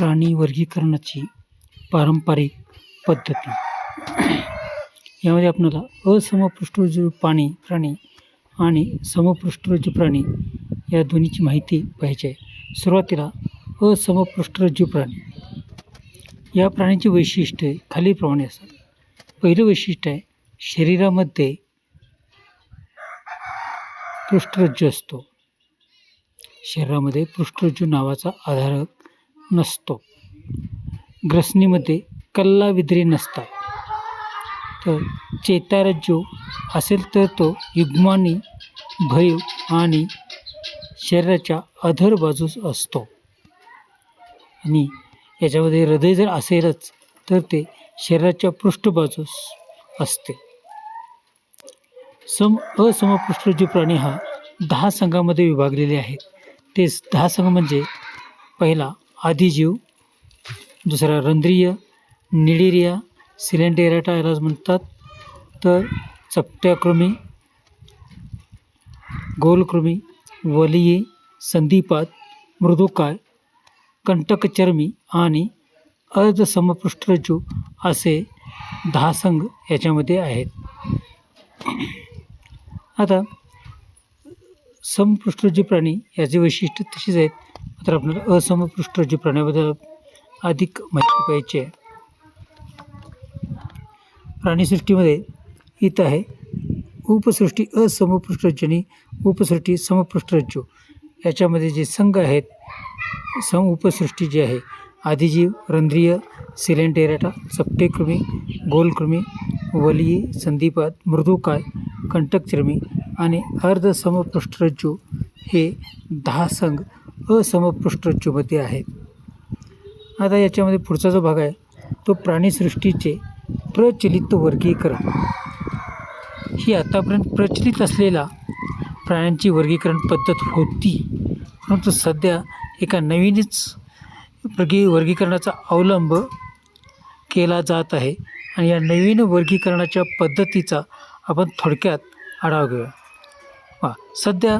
प्राणी वर्गीकरणाची पारंपरिक पद्धती. यामध्ये आपल्याला असमपृष्ठवंशी प्राणी आणि समपृष्ठवंशी प्राणी या दोन्हीची माहिती पाहिजे आहे. सुरुवातीला असमपृष्ठवंशी प्राणी. या प्राण्याची वैशिष्ट्ये खालीलप्रमाणे असतात. पहिलं वैशिष्ट्य आहे, शरीरामध्ये पृष्ठरज्जू असतो. शरीरामध्ये पृष्ठरज्जू नावाचा आधारक नसतो. ग्रसनीमध्ये कल्लाविद्री नसतात. तर चेतारज्जू असेल तर तो युग्मानी भरीव आणि शरीराच्या अधर बाजूस असतो. आणि याच्यामध्ये हृदय जर असेलच तर ते शरीराच्या पृष्ठबाजूस असते. असमपृष्ठवंशी प्राणी हा 10 संघामध्ये विभागलेले आहेत. ते 10 संघ म्हणजे पहिला आदिजीव, दुसरा रंध्रीय, निडिरिया, सिलेंटेरेटा याला म्हणतात. तर चपट्याकृमी, गोलकृमी, वलीये, संधिपाद, मृदुकाय, कंटकचर्मी आणि अर्धसमपृष्ठरज्जू असे 10 संघ याच्यामध्ये आहेत. आता समपृष्ठवंशी प्राणी याचे वैशिष्ट्य तशीच आहेत. तर आपल्याला असमपृष्ठवंशी प्राण्याबद्दल अधिक माहिती पाहिजे आहे. प्राणीसृष्टीमध्ये इथं आहे उपसृष्टी असमपृष्ठरज्जू आणि उपसृष्टी समपृष्ठरज्जू. याच्यामध्ये जे संघ आहेत, उपसृष्टी जी आहे, आदिजीव, रंध्रीय, सिलेंटेरेटा, चपटेकृमी, गोलकृमी, वलीये, संधिपाद, मृदुकाय, कंटकचर्मी आणि अर्धसमपृष्ठरज्जू हे 10 संघ असमपृष्ठरज्जूमध्ये आहेत. आता याच्यामध्ये पुढचा जो भाग आहे तो प्राणीसृष्टीचे प्रचलित वर्गीकरण. ही आतापर्यंत प्रचलित असलेला प्राण्यांची वर्गीकरण पद्धत होती, परंतु सध्या एका नवीनच वर्गीकरणाचा अवलंब केला जात आहे. आणि या नवीन वर्गीकरणाच्या पद्धतीचा आपण थोडक्यात आढावा घेऊया. सध्या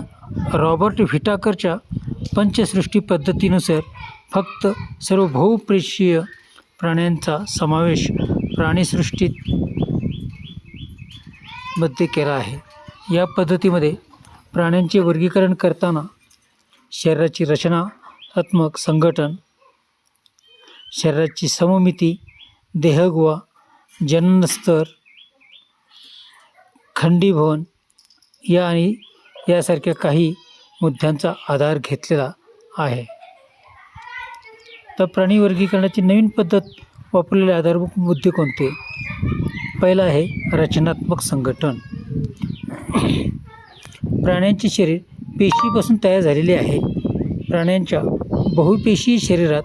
रॉबर्ट व्हिटाकरच्या पंचसृष्टी पद्धतीनुसार फक्त सर्व बहुप्रेषीय प्राण्यांचा समावेश प्राणीसृष्टीत मध्ये केला आहे. या पद्धतीमध्ये प्राण्यांचे वर्गीकरण करताना शरीराची रचनात्मक संघटन, शरीराची सममिती, देहगुहा, जननस्तर, खंडीभवन यासारख्या काही मुद्द्यांचा आधार घेतलेला आहे. तर प्राणी वर्गीकरणाची नवीन पद्धत वापरलेले आधारभूत मुद्दे कोणते? पहिला आहे रचनात्मक संघटन. प्राण्यांचे शरीर पेशीपासून तयार झालेले आहे. प्राण्यांच्या बहुपेशीय शरीरात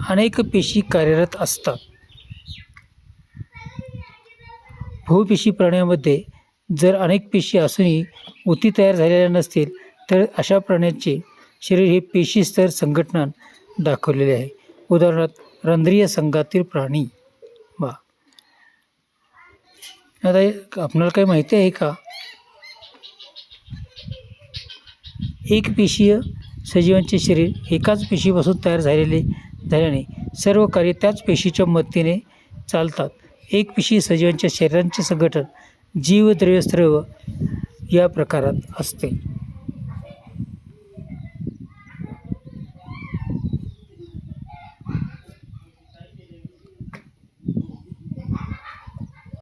अनेक पेशी कार्यरत असतात. बहुपेशी प्राण्यांमध्ये जर अनेक पेशी असूनही ऊती तयार झालेल्या नसतील तर अशा प्राण्याचे शरीर हे पेशीस्तर संघटन दाखवलेले आहे. उदाहरणार्थ रंध्रीय संघातील प्राणी. आता आपल्याला काही माहिती आहे का? एकपेशीय सजीवांचे शरीर एकाच पेशीपासून तयार झाल्याने सर्व कार्य त्याच पेशीच्या मदतीने चालतात. एकपेशीय सजीवांच्या शरीरांचे संघटन जीवद्रव्य स्त्रव या प्रकारात असते.